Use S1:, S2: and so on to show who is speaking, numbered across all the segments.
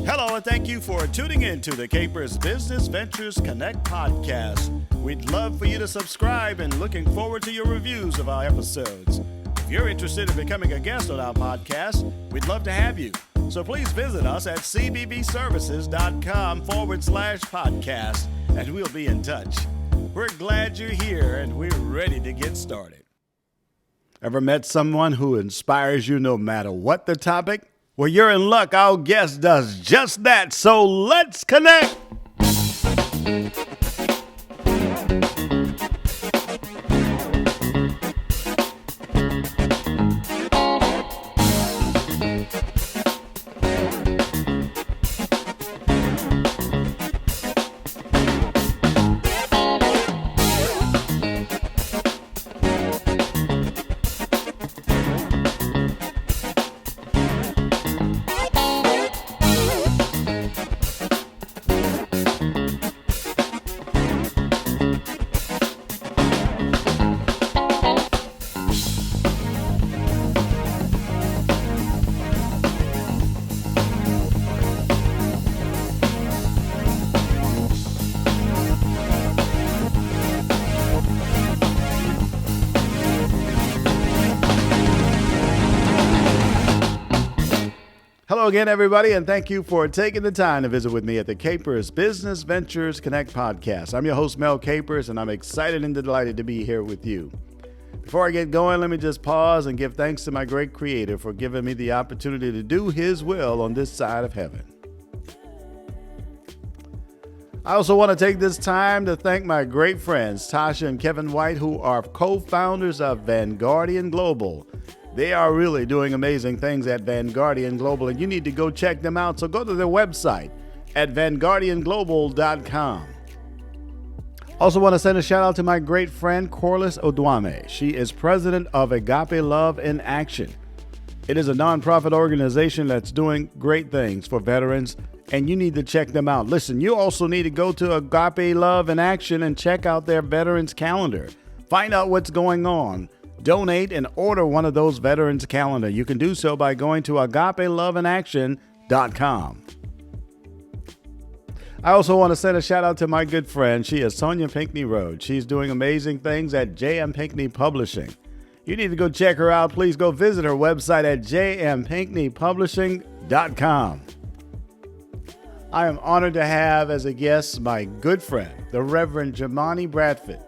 S1: Hello, and thank you for tuning in to the Capers Business Ventures Connect podcast. We'd love for you to subscribe and looking forward to your reviews of our episodes. If you're interested in becoming a guest on our podcast, we'd love to have you. So please visit us at cbbservices.com/podcast, and we'll be in touch. We're glad you're here, and we're ready to get started. Ever met someone who inspires you no matter what the topic? Well, you're in luck. Our guest does just that. So let's connect. Hello again, everybody, and thank you for taking the time to visit with me at the Capers Business Ventures Connect podcast. I'm your host, Mel Capers, and I'm excited and delighted to be here with you. Before I get going, let me just pause and give thanks to my great Creator for giving me the opportunity to do His will on this side of heaven. I also want to take this time to thank my great friends, Tasha and Kevin White, who are co-founders of Vanguardian Global. They are really doing amazing things at Vanguardian Global, and you need to go check them out. So go to their website at vanguardianglobal.com. Also want to send a shout out to my great friend, Corliss Odwame. She is president of Agape Love in Action. It is a nonprofit organization that's doing great things for veterans, and you need to check them out. Listen, you also need to go to Agape Love in Action and check out their veterans calendar. Find out what's going on. Donate and order one of those veterans calendar. You can do so by going to agapeloveinaction.com. I also want to send a shout out to my good friend. She is Sonia Pinckney Rhodes. She's doing amazing things at J.M. Pinckney Publishing. You need to go check her out. Please go visit her website at jmpinckneypublishing.com. I am honored to have as a guest my good friend, the Reverend Jumanne Bradford.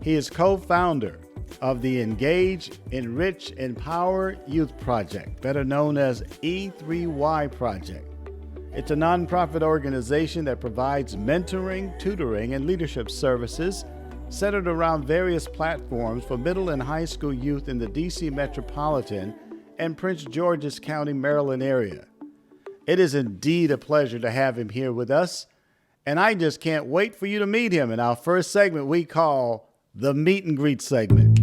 S1: He is co-founder of the Engage, Enrich, Empower Youth Project, better known as E3Y Project. It's a nonprofit organization that provides mentoring, tutoring, and leadership services centered around various platforms for middle and high school youth in the D.C. Metropolitan and Prince George's County, Maryland area. It is indeed a pleasure to have him here with us, and I just can't wait for you to meet him in our first segment we call the Meet and Greet segment.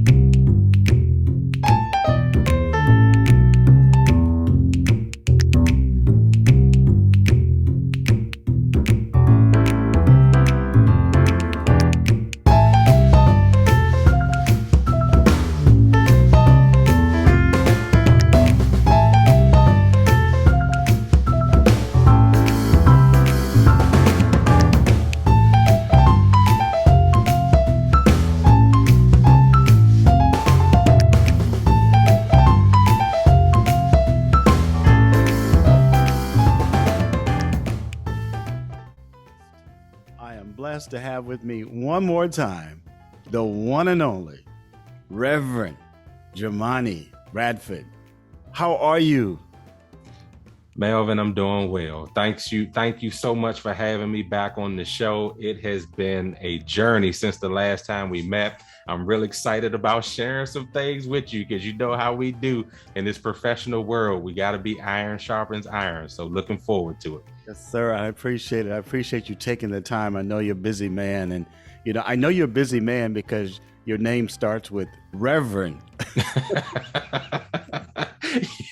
S1: To have with me one more time, the one and only Reverend Jumanne Bradford. How are you?
S2: Melvin, I'm doing well. Thank you so much for having me back on the show. It has been a journey since the last time we met. I'm really excited about sharing some things with you because you know how we do in this professional world. We got to be iron sharpens iron. So looking forward to it.
S1: Yes, sir. I appreciate it. I appreciate you taking the time. I know you're a busy man. And, I know you're a busy man because your name starts with Reverend.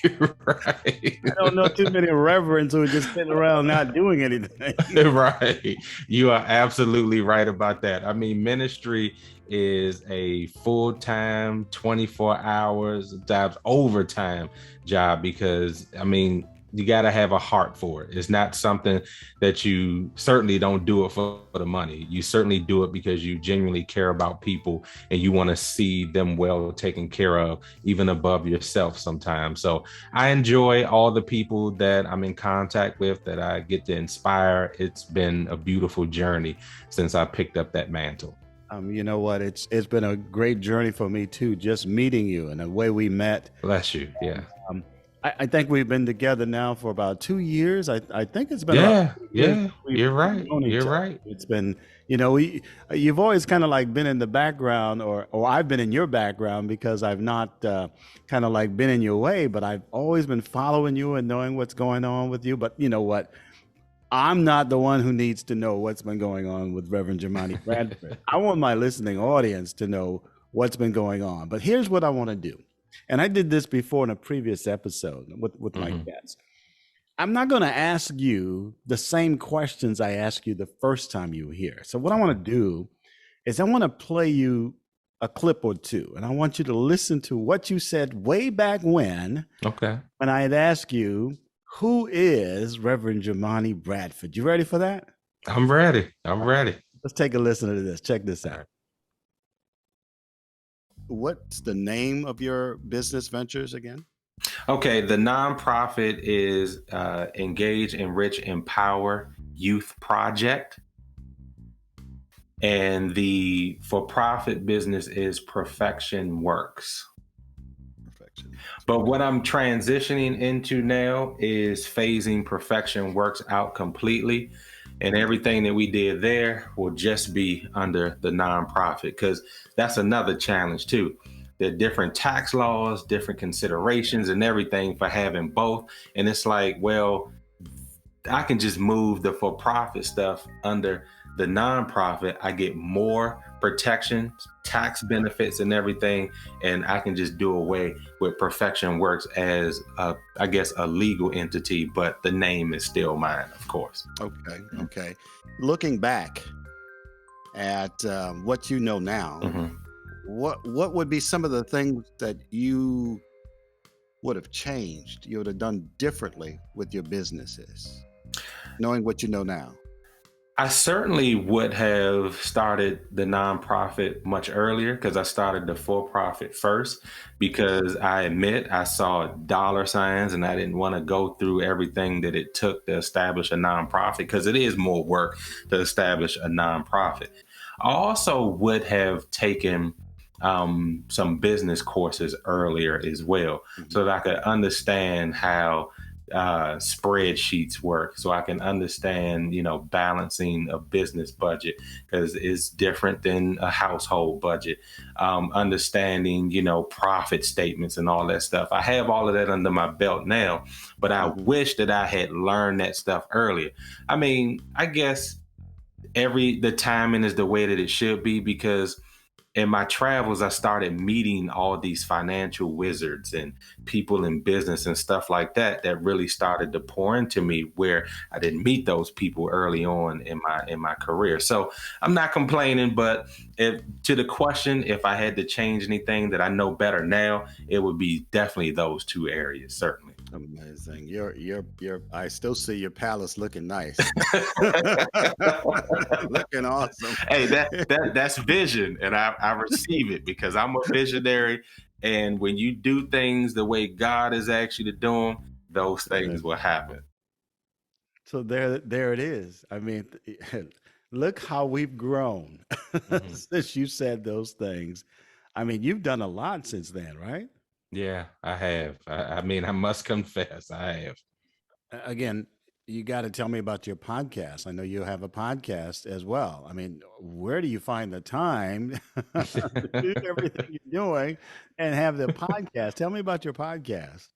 S2: You're right.
S1: I don't know too many reverends who are just sitting around not doing anything.
S2: Right. You are absolutely right about that. I mean, ministry is a full-time, 24 hours, jobs overtime job because, I mean, you got to have a heart for it. It's not something that you certainly don't do it for the money. You certainly do it because you genuinely care about people and you want to see them well taken care of, even above yourself sometimes. So I enjoy all the people that I'm in contact with, that I get to inspire. It's been a beautiful journey since I picked up that mantle.
S1: You know what? It's been a great journey for me too, just meeting you and the way we met.
S2: Bless you. Yeah.
S1: Um, I think we've been together now for about 2 years. I think it's been about
S2: Yeah.
S1: 2 years
S2: Yeah.
S1: that we've
S2: You're right.
S1: known
S2: You're
S1: each other.
S2: right.
S1: It's been, you've always kind of like been in the background, or I've been in your background because I've not kind of like been in your way, but I've always been following you and knowing what's going on with you. But you know what? I'm not the one who needs to know what's been going on with Reverend Jumanne Bradford. I want my listening audience to know what's been going on. But here's what I want to do. And I did this before in a previous episode with my guests. I'm not going to ask you the same questions I asked you the first time you were here. So what I want to do is I want to play you a clip or two, and I want you to listen to what you said way back
S2: Okay.
S1: when I had asked you, who is Reverend Jumanne Bradford? You ready for that?
S2: I'm ready. I'm ready.
S1: Let's take a listen to this. Check this out. What's the name of your business ventures again?
S2: Okay. The nonprofit is Engage, Enrich, Empower Youth Project. And the for-profit business is Perfection Works.
S1: Perfection.
S2: But what I'm transitioning into now is phasing Perfection Works out completely. And everything that we did there will just be under the nonprofit, because that's another challenge too. There are different tax laws, different considerations, and everything for having both. And it's like, well, I can just move the for-profit stuff under the nonprofit. I get more protections, tax benefits, and everything, and I can just do away with Perfection Works as, I guess, a legal entity, but the name is still mine, of course.
S1: Okay. Okay. Looking back at what you know now, what would be some of the things that you would have changed, you would have done differently with your businesses, knowing what you know now?
S2: I certainly would have started the nonprofit much earlier, because I started the for-profit first, because I admit I saw dollar signs and I didn't want to go through everything that it took to establish a nonprofit, because it is more work to establish a nonprofit. I also would have taken some business courses earlier as well, so that I could understand how spreadsheets work, so I can understand, balancing a business budget, because it's different than a household budget. Understanding, profit statements and all that stuff. I have all of that under my belt now, but I wish that I had learned that stuff earlier. I mean, I guess the timing is the way that it should be, because in my travels, I started meeting all these financial wizards and people in business and stuff like that, that really started to pour into me, where I didn't meet those people early on in my career. So I'm not complaining, but to the question, if I had to change anything that I know better now, it would be definitely those two areas, certainly.
S1: Amazing. I still see your palace looking nice. Looking awesome.
S2: Hey, that's vision, and I receive it, because I'm a visionary. And when you do things the way God has asked you to do them, those things will happen.
S1: So there it is. I mean, look how we've grown since you said those things. I mean, you've done a lot since then, right?
S2: Yeah, I have. I mean, I must confess, I have.
S1: Again, you got to tell me about your podcast. I know you have a podcast as well. I mean, where do you find the time to do everything you're doing and have the podcast? Tell me about your podcast.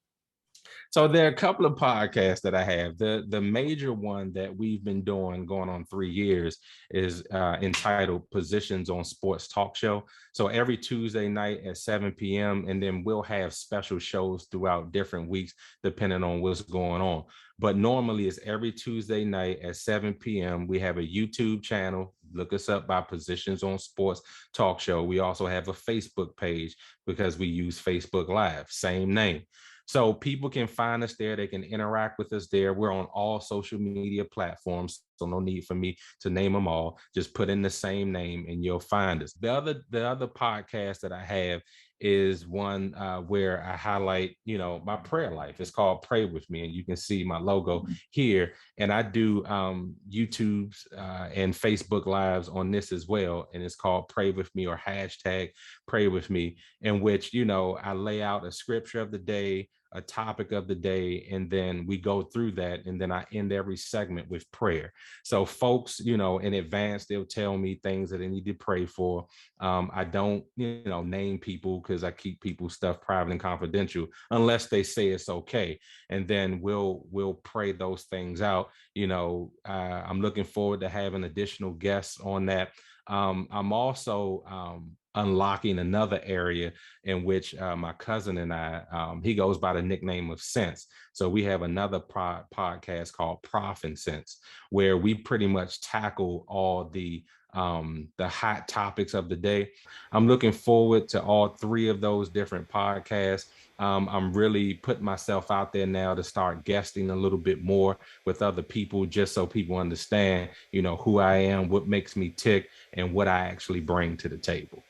S2: So there are a couple of podcasts that I have. The major one that we've been doing going on 3 years is entitled Positions on Sports Talk Show. So every Tuesday night at 7 p.m. and then we'll have special shows throughout different weeks depending on what's going on. But normally it's every Tuesday night at 7 p.m. We have a YouTube channel. Look us up by Positions on Sports Talk Show. We also have a Facebook page, because we use Facebook Live, same name. So people can find us there. They can interact with us there. We're on all social media platforms. So no need for me to name them all. Just put in the same name and you'll find us. The other podcast that I have is one where I highlight, my prayer life. It's called Pray With Me, and you can see my logo here. And I do YouTube's and Facebook Lives on this as well. And it's called Pray With Me, or hashtag Pray With Me, in which, I lay out a scripture of the day, a topic of the day, and then we go through that, and then I end every segment with prayer. So folks, in advance, they'll tell me things that they need to pray for. I don't, name people, because I keep people's stuff private and confidential unless they say it's okay. And then we'll pray those things out. I'm looking forward to having additional guests on that. I'm also unlocking another area in which my cousin and I, he goes by the nickname of Sense. So we have another podcast called Prof and Sense, where we pretty much tackle all the hot topics of the day. I'm looking forward to all three of those different podcasts. I'm really putting myself out there now to start guesting a little bit more with other people, just so people understand, who I am, what makes me tick, and what I actually bring to the table.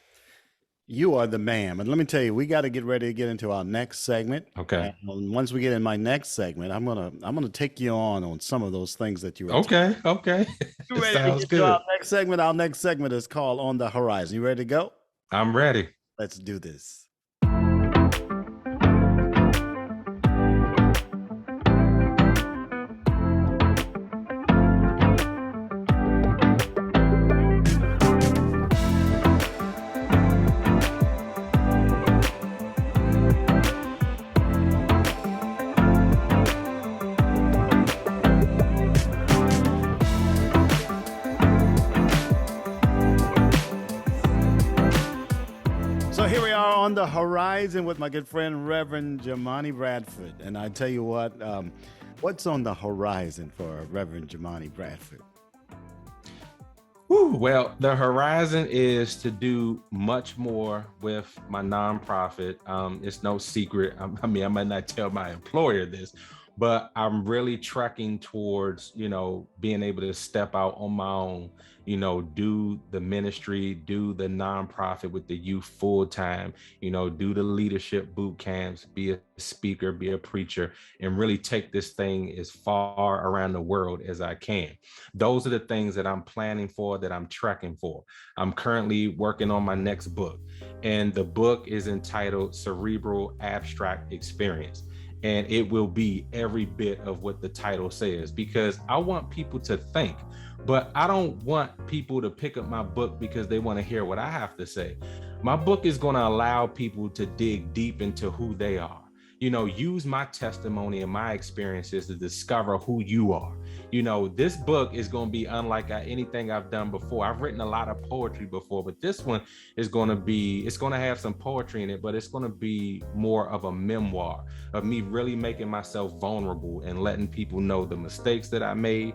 S1: You are the man. And let me tell you, we got to get ready to get into our next segment.
S2: Okay.
S1: And once we get in my next segment, I'm gonna take you on some of those things that you were
S2: Okay.
S1: You ready
S2: Sounds
S1: to get
S2: good.
S1: to our next segment? Our next segment is called On the Horizon. You ready to go?
S2: I'm ready.
S1: Let's do this. So here we are on the horizon with my good friend Reverend Jumanne Bradford, and I tell you what, what's on the horizon for Reverend Jumanne Bradford?
S2: Well, the horizon is to do much more with my nonprofit. It's no secret. I might not tell my employer this, but I'm really trekking towards, being able to step out on my own, do the ministry, do the nonprofit with the youth full time, do the leadership boot camps, be a speaker, be a preacher, and really take this thing as far around the world as I can. Those are the things that I'm planning for, that I'm trekking for. I'm currently working on my next book, and the book is entitled Cerebral Abstract Experience. And it will be every bit of what the title says, because I want people to think, but I don't want people to pick up my book because they want to hear what I have to say. My book is going to allow people to dig deep into who they are. Use my testimony and my experiences to discover who you are. This book is going to be unlike anything I've done before. I've written a lot of poetry before, but this one is going to have some poetry in it, but it's going to be more of a memoir of me really making myself vulnerable and letting people know the mistakes that I made,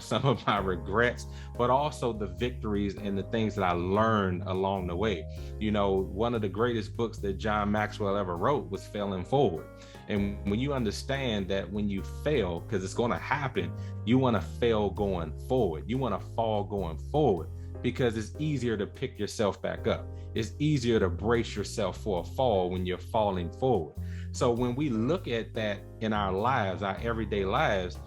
S2: some of my regrets, but also the victories and the things that I learned along the way. One of the greatest books that John Maxwell ever wrote was Failing Forward. And when you understand that when you fail, because it's going to happen, you want to fail going forward. You want to fall going forward, because it's easier to pick yourself back up. It's easier to brace yourself for a fall when you're falling forward. So when we look at that in our lives, our everyday lives,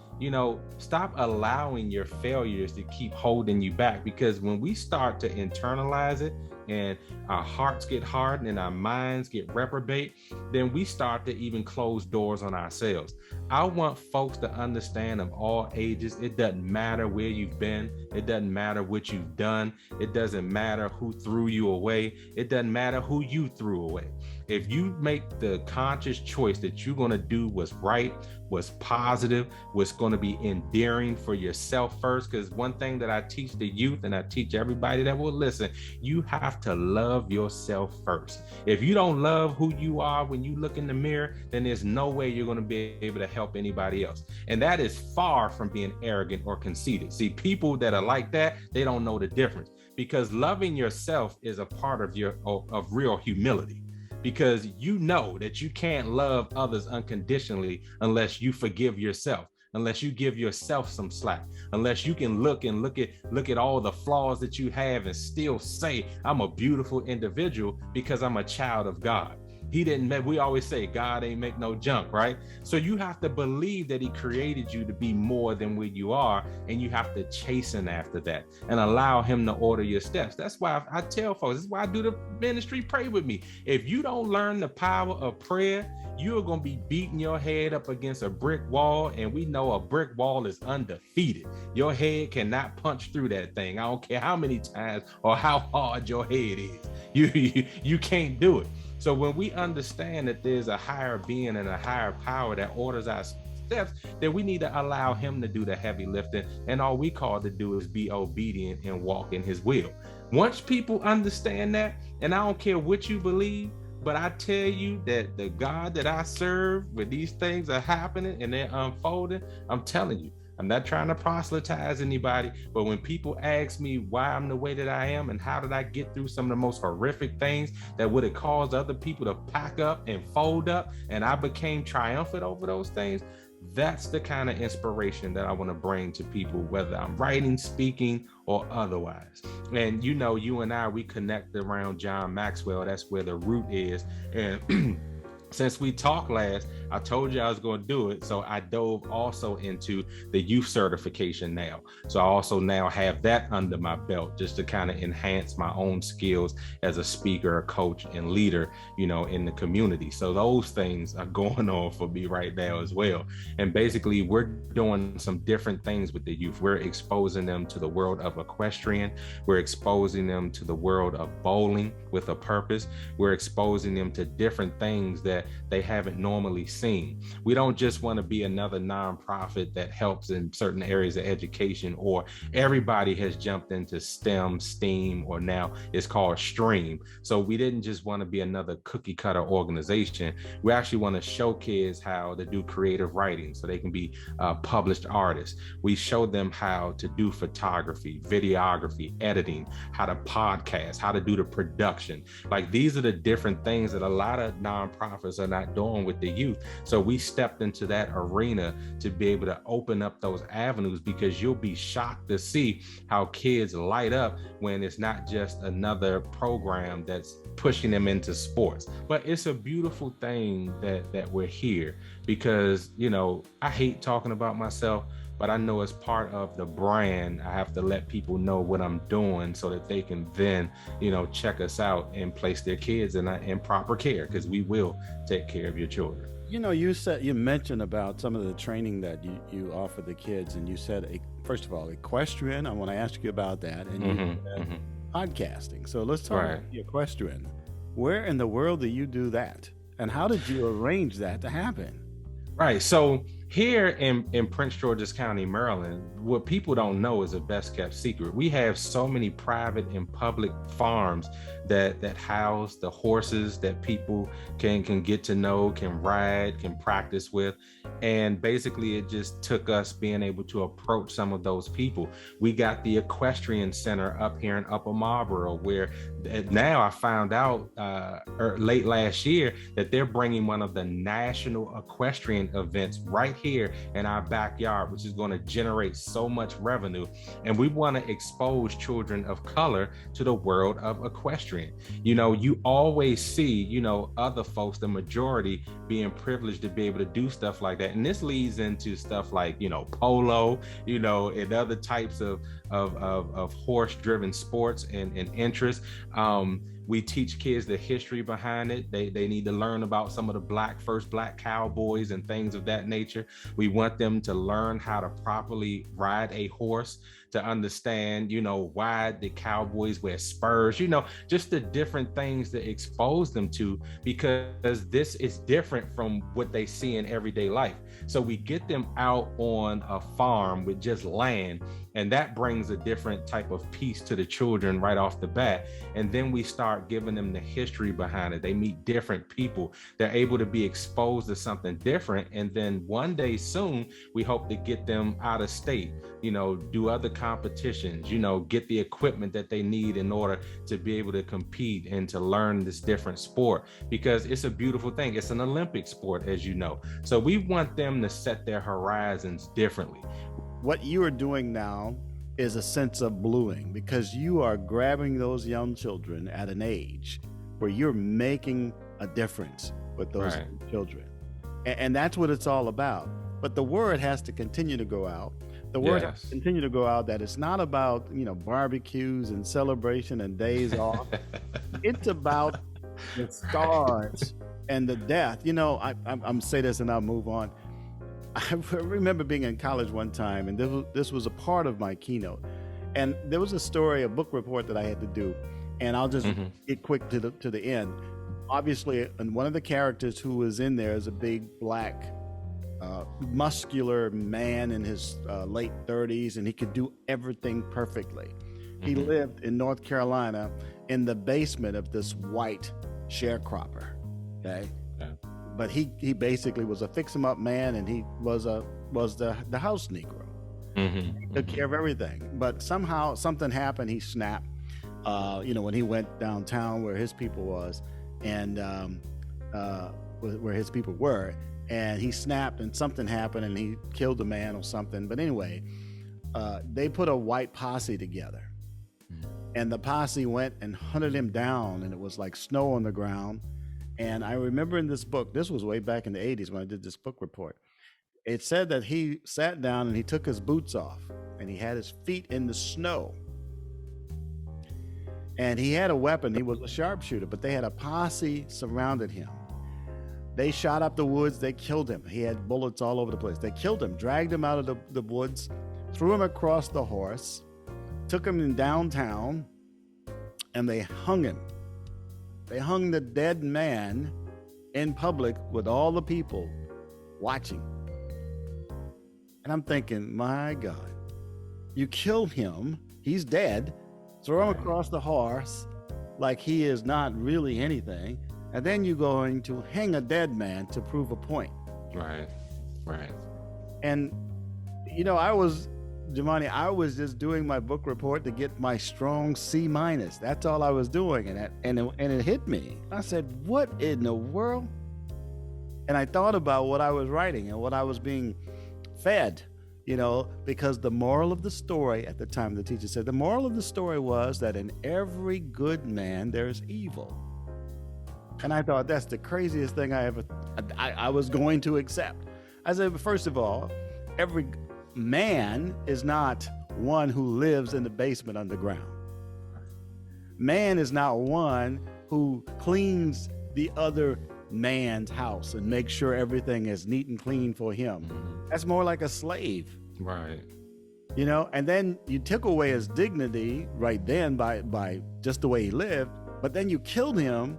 S2: stop allowing your failures to keep holding you back, because when we start to internalize it and our hearts get hardened and our minds get reprobate, then we start to even close doors on ourselves. I want folks to understand, of all ages, it doesn't matter where you've been. It doesn't matter what you've done. It doesn't matter who threw you away. It doesn't matter who you threw away. If you make the conscious choice that you're going to do what's right, what's positive, what's going to be endearing for yourself first, because one thing that I teach the youth, and I teach everybody that will listen, you have to love yourself first. If you don't love who you are when you look in the mirror, then there's no way you're going to be able to help anybody else. And that is far from being arrogant or conceited. See, people that are like that, they don't know. don't know the difference, because loving yourself is a part of real humility. because you know that you can't love others unconditionally unless you forgive yourself, unless you give yourself some slack, unless you can look at all the flaws that you have and still say, I'm a beautiful individual because I'm a child of God. He didn't make, we always say God ain't make no junk, right? So you have to believe that he created you to be more than what you are, and you have to chasten after that and allow him to order your steps. That's why I tell folks, this is why I do the ministry, pray with me. If you don't learn the power of prayer, you're going to be beating your head up against a brick wall, and we know a brick wall is undefeated. Your head cannot punch through that thing. I don't care how many times or how hard your head is. You can't do it. So when we understand that there's a higher being and a higher power that orders our steps, then we need to allow him to do the heavy lifting, and all we call to do is be obedient and walk in his will. Once people understand that, and I don't care what you believe, but I tell you that the God that I serve, when these things are happening and they're unfolding, I'm telling you, I'm not trying to proselytize anybody, but when people ask me why I'm the way that I am and how did I get through some of the most horrific things that would have caused other people to pack up and fold up, and I became triumphant over those things, that's the kind of inspiration that I want to bring to people, whether I'm writing, speaking, or otherwise. And you know, you and I, we connect around John Maxwell. That's where the root is. And since we talked last, I told you I was going to do it. So I dove also into the youth certification now. So I also now have that under my belt just to kind of enhance my own skills as a speaker, a coach, and leader, you know, in the community. So those things are going on for me right now as well. And basically, we're doing some different things with the youth. We're exposing them to the world of equestrian. We're exposing them to the world of bowling with a purpose. We're exposing them to different things that they haven't normally seen. We don't just want to be another nonprofit that helps in certain areas of education, or everybody has jumped into STEM, STEAM, or now it's called STREAM. So we didn't just want to be another cookie cutter organization. We actually want to show kids how to do creative writing so they can be published artists. We show them how to do photography, videography, editing, how to podcast, how to do the production. Like, these are the different things that a lot of nonprofits are not doing with the youth. So we stepped into that arena to be able to open up those avenues, because you'll be shocked to see how kids light up when it's not just another program that's pushing them into sports. But it's a beautiful thing that we're here, because, you know, I hate talking about myself, but I know as part of the brand, I have to let people know what I'm doing so that they can then, you know, check us out and place their kids in proper care, because we will take care of your children.
S1: You know, you mentioned about some of the training that you offer the kids, and you said, first of all, equestrian. I want to ask you about that, and you said podcasting. So let's talk about the equestrian. Where in the world do you do that, and how did you arrange that to happen?
S2: Right. So here in Prince George's County, Maryland, what people don't know is a best kept secret. We have so many private and public farms that house the horses that people can get to know, can ride, can practice with. And basically, it just took us being able to approach some of those people. We got the equestrian center up here in Upper Marlboro, where now I found out late last year that they're bringing one of the national equestrian events right here in our backyard, which is going to generate so much revenue. And we want to expose children of color to the world of equestrian. You know, you always see, you know, other folks, the majority, being privileged to be able to do stuff like that. And this leads into stuff like, you know, polo, you know, and other types of horse-driven sports and interests. We teach kids the history behind it. They need to learn about some of the first black cowboys and things of that nature. We want them to learn how to properly ride a horse, to understand, you know, why the cowboys wear spurs, you know, just the different things to expose them to, because this is different from what they see in everyday life. So we get them out on a farm with just land, and that brings a different type of piece to the children right off the bat. And then we start giving them the history behind it. They meet different people. They're able to be exposed to something different. And then one day soon, we hope to get them out of state, you know, do other competitions, you know, get the equipment that they need in order to be able to compete and to learn this different sport, because it's a beautiful thing. It's an Olympic sport, as you know. So we want them to set their horizons differently.
S1: What you are doing now is a sense of bluing, because you are grabbing those young children at an age where you're making a difference with those children. And that's what it's all about. But the word has to continue to go out. The word has to continue to go out that it's not about, barbecues and celebration and days off. It's about the stars and the death. I'm say this and I'll move on. I remember being in college one time, and this was a part of my keynote. And there was a book report that I had to do, and I'll just get quick to the end. Obviously, and one of the characters who was in there is a big black, muscular man in his late 30s, and he could do everything perfectly. He lived in North Carolina in the basement of this white sharecropper. Okay. But he basically was a fix-em-up man, and he was the house Negro. He took care of everything. But somehow something happened. He snapped. When he went downtown where his people was, and where his people were, and he snapped, and something happened, and he killed a man or something. But anyway, they put a white posse together, and the posse went and hunted him down, and it was like snow on the ground. And I remember in this book, this was way back in the 80s when I did this book report, it said that he sat down and he took his boots off and he had his feet in the snow. And he had a weapon. He was a sharpshooter, but they had a posse surrounded him. They shot up the woods. They killed him. He had bullets all over the place. They killed him, dragged him out of the woods, threw him across the horse, took him in downtown, and they hung him. They hung the dead man in public with all the people watching. And I'm thinking, my God, you killed him. He's dead. Throw him across the horse like he is not really anything. And then you're going to hang a dead man to prove a point.
S2: Right.
S1: And, Jumanne, I was just doing my book report to get my strong C-. That's all I was doing. And it hit me. I said, what in the world? And I thought about what I was writing and what I was being fed, because the moral of the story at the time, the teacher said, the moral of the story was that in every good man, there's evil. And I thought, that's the craziest thing I was going to accept. I said, first of all, every man is not one who lives in the basement underground. Man is not one who cleans the other man's house and makes sure everything is neat and clean for him. That's more like a slave.
S2: Right.
S1: And then you took away his dignity right then by just the way he lived, but then you killed him,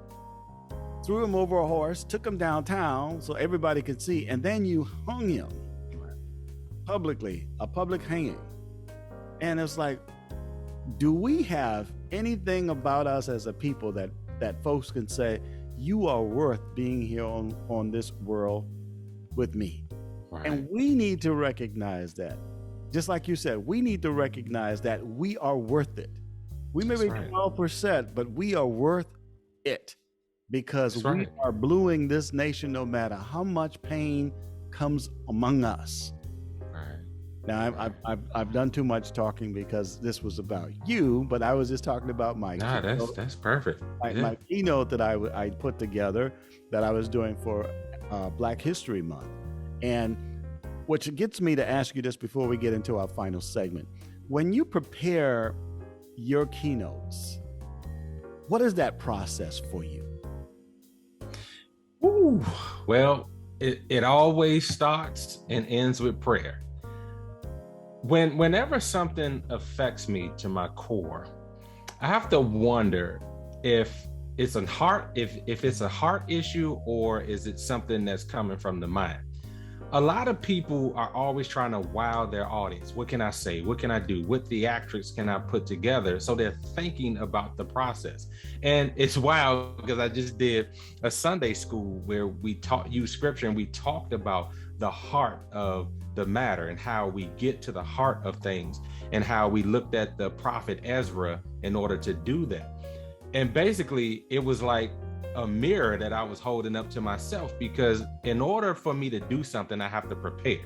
S1: threw him over a horse, took him downtown so everybody could see, and then you hung him publicly, a public hanging. And it's like, do we have anything about us as a people that folks can say, you are worth being here on this world with me? Right. And we need to recognize that. Just like you said, we need to recognize that we are worth it. We may be 12%, but we are worth it, because we are bluing this nation no matter how much pain comes among us. Now, I've done too much talking because this was about you, but I was just talking about my keynote.
S2: That's perfect.
S1: My keynote that I put together that I was doing for Black History Month. And which gets me to ask you this before we get into our final segment. When you prepare your keynotes, what is that process for you?
S2: Ooh, well, it always starts and ends with prayer. Whenever something affects me to my core, I have to wonder if it's a heart issue, or is it something that's coming from the mind? A lot of people are always trying to wow their audience. What can I say? What can I do? What theatrics can I put together? So they're thinking about the process. And it's wild because I just did a Sunday school where we used scripture, and we talked about the heart of the matter and how we get to the heart of things, and how we looked at the prophet Ezra in order to do that. And basically, it was like a mirror that I was holding up to myself, because in order for me to do something, I have to prepare.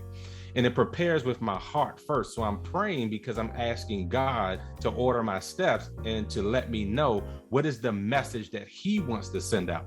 S2: And it prepares with my heart first. So I'm praying because I'm asking God to order my steps and to let me know what is the message that he wants to send out.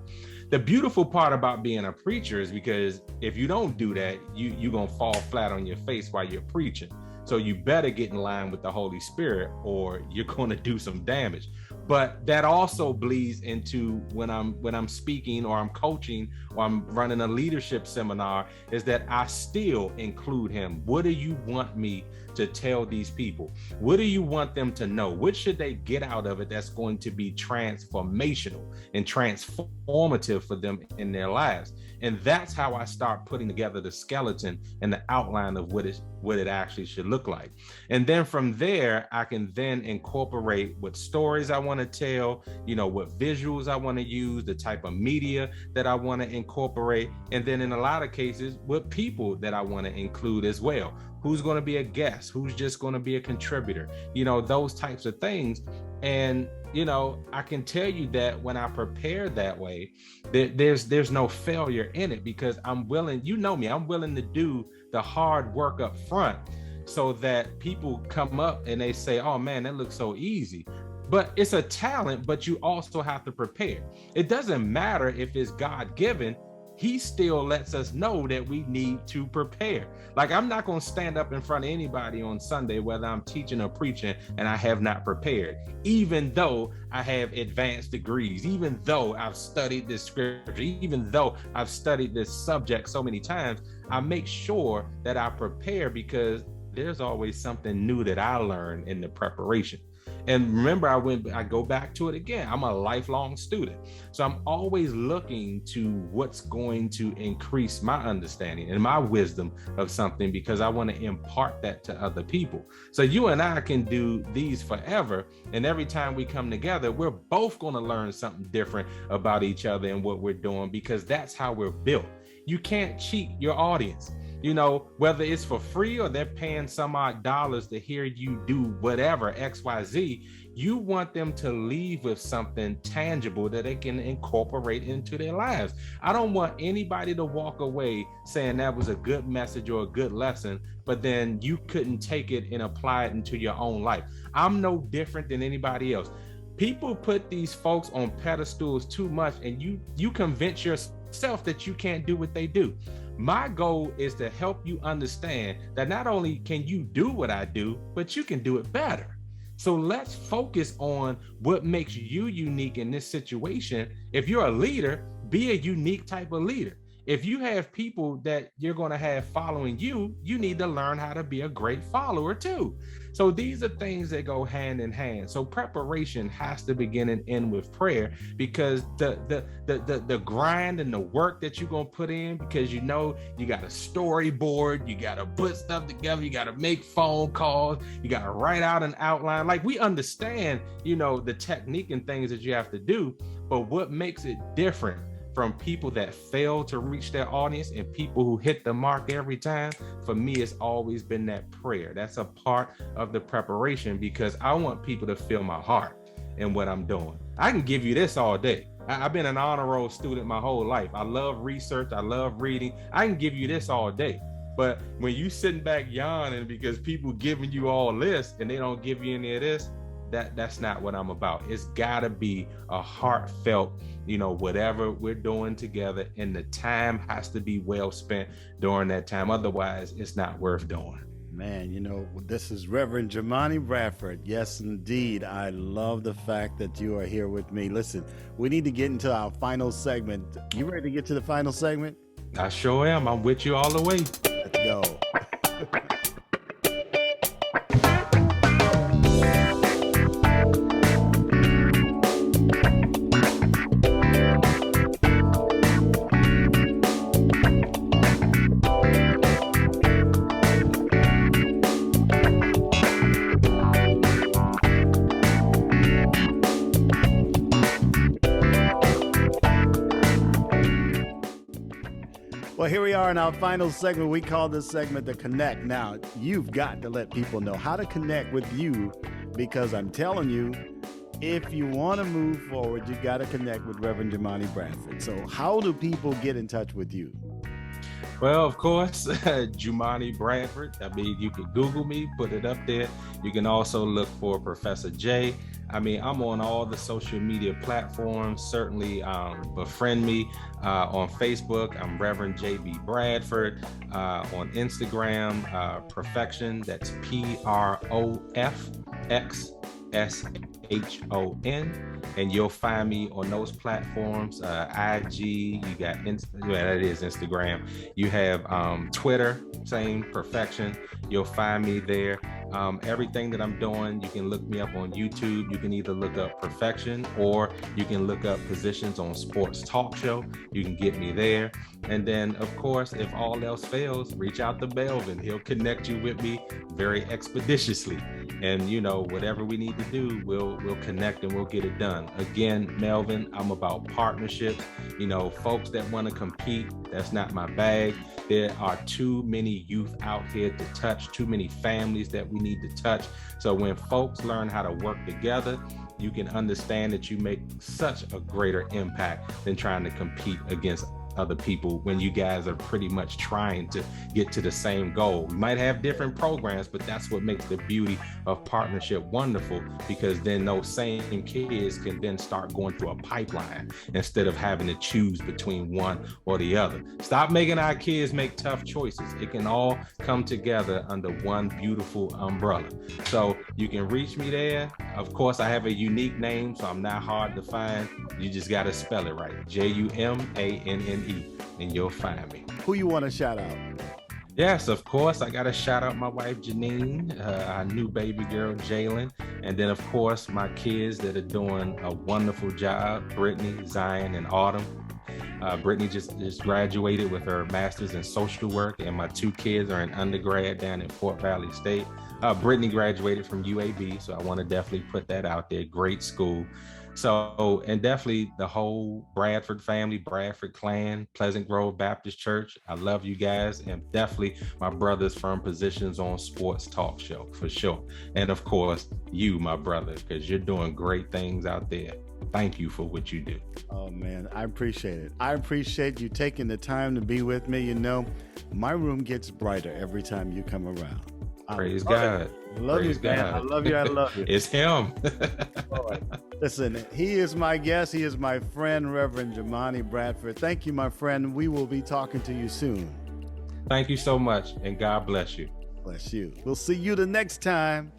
S2: The beautiful part about being a preacher is because if you don't do that, you're going to fall flat on your face while you're preaching. So you better get in line with the Holy Spirit or you're going to do some damage. But that also bleeds into when I'm speaking or I'm coaching or I'm running a leadership seminar, is that I still include him. What do you want me to tell these people? What do you want them to know? What should they get out of it that's going to be transformational and transformative for them in their lives? And that's how I start putting together the skeleton and the outline of what it actually should look like. And then from there, I can then incorporate what stories I want to tell, what visuals I want to use, the type of media that I want to incorporate. And then in a lot of cases, what people that I want to include as well. Who's going to be a guest? Who's just going to be a contributor? Those types of things. And I can tell you that when I prepare that way, there's no failure in it, because I'm willing, me, I'm willing to do the hard work up front so that people come up and they say, oh man, that looks so easy. But it's a talent, but you also have to prepare. It doesn't matter if it's God-given. He still lets us know that we need to prepare. Like, I'm not going to stand up in front of anybody on Sunday, whether I'm teaching or preaching, and I have not prepared, even though I have advanced degrees, even though I've studied this scripture, even though I've studied this subject so many times. I make sure that I prepare, because there's always something new that I learn in the preparation. And remember, I go back to it again. I'm a lifelong student. So I'm always looking to what's going to increase my understanding and my wisdom of something, because I want to impart that to other people. So you and I can do these forever. And every time we come together, we're both going to learn something different about each other and what we're doing, because that's how we're built. You can't cheat your audience. Whether it's for free or they're paying some odd dollars to hear you do whatever, XYZ, you want them to leave with something tangible that they can incorporate into their lives. I don't want anybody to walk away saying that was a good message or a good lesson, but then you couldn't take it and apply it into your own life. I'm no different than anybody else. People put these folks on pedestals too much, and you convince yourself that you can't do what they do. My goal is to help you understand that not only can you do what I do, but you can do it better. So let's focus on what makes you unique in this situation. If you're a leader, be a unique type of leader. If you have people that you're going to have following you, you need to learn how to be a great follower too. So these are things that go hand in hand. So preparation has to begin and end with prayer, because the grind and the work that you're going to put in, because you got a storyboard, you got to put stuff together, you got to make phone calls, you got to write out an outline. Like, we understand, the technique and things that you have to do, but what makes it different from people that fail to reach their audience and people who hit the mark every time, for me, it's always been that prayer. That's a part of the preparation, because I want people to feel my heart in what I'm doing. I can give you this all day. I've been an honor roll student my whole life. I love research. I love reading. I can give you this all day. But when you sitting back yawning because people giving you all this and they don't give you any of this, that's not what I'm about. It's got to be a heartfelt, whatever we're doing together, and the time has to be well spent during that time. Otherwise, it's not worth doing.
S1: Man, this is Reverend Jumanne Bradford. Yes, indeed. I love the fact that you are here with me. Listen, we need to get into our final segment. You ready to get to the final segment?
S2: I sure am. I'm with you all the way.
S1: Let's go. Well, here we are in our final segment. We call this segment the Connect. Now, you've got to let people know how to connect with you, because I'm telling you, if you want to move forward, you got to connect with Reverend Jumanne Bradford. So how do people get in touch with you?
S2: Well, of course, Jumanne Bradford. I mean, you can Google me, put it up there. You can also look for Professor J. I mean, I'm on all the social media platforms. Certainly befriend me on Facebook. I'm Reverend JB Bradford. On Instagram, Perfection. That's PROFXSHON. And you'll find me on those platforms. IG, you got that is Instagram. You have Twitter, same, Perfection. You'll find me there. Everything that I'm doing, you can look me up on YouTube. You can either look up Perfection or you can look up Positions on Sports Talk Show. You can get me there. And then, of course, if all else fails, reach out to Melvin. He'll connect you with me very expeditiously. And, you know, whatever we need to do, we'll connect and we'll get it done. Again, Melvin, I'm about partnerships. You know, folks that want to compete, that's not my bag. There are too many youth out here to touch, too many families that we need to touch. So when folks learn how to work together, you can understand that you make such a greater impact than trying to compete against other people when you guys are pretty much trying to get to the same goal. We might have different programs, but that's what makes the beauty of partnership wonderful, because then those same kids can then start going through a pipeline instead of having to choose between one or the other. Stop making our kids make tough choices. It can all come together under one beautiful umbrella. So you can reach me there. Of course, I have a unique name, so I'm not hard to find. You just got to spell it right. Jumanne. And you'll find me.
S1: Who you want to shout out?
S2: Yes, of course. I got to shout out my wife, Janine, our new baby girl, Jalen. And then, of course, my kids that are doing a wonderful job, Brittany, Zion, and Autumn. Brittany just graduated with her master's in social work, and my two kids are in undergrad down at Fort Valley State. Brittany graduated from UAB, so I want to definitely put that out there. Great school. So, and definitely the whole Bradford family, Bradford clan, Pleasant Grove Baptist Church. I love you guys. And definitely my brothers from Positions on Sports Talk Show, for sure. And of course, you, my brother, because you're doing great things out there. Thank you for what you do.
S1: Oh, man, I appreciate it. I appreciate you taking the time to be with me. You know, my room gets brighter every time you come around.
S2: Praise God.
S1: I love you, man. I love you. I love you.
S2: It's him.
S1: Listen, he is my guest. He is my friend, Reverend Jumanne Bradford. Thank you, my friend. We will be talking to you soon.
S2: Thank you so much, and God bless you.
S1: Bless you. We'll see you the next time.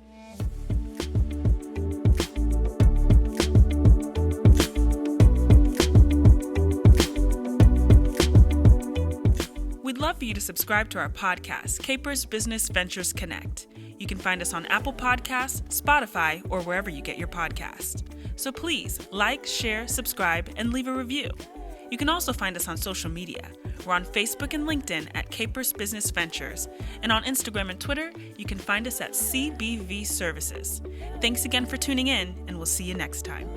S3: We'd love for you to subscribe to our podcast, Capers Business Ventures Connect. You can find us on Apple Podcasts, Spotify, or wherever you get your podcasts. So please like, share, subscribe, and leave a review. You can also find us on social media. We're on Facebook and LinkedIn at Capers Business Ventures. And on Instagram and Twitter, you can find us at CBV Services. Thanks again for tuning in, and we'll see you next time.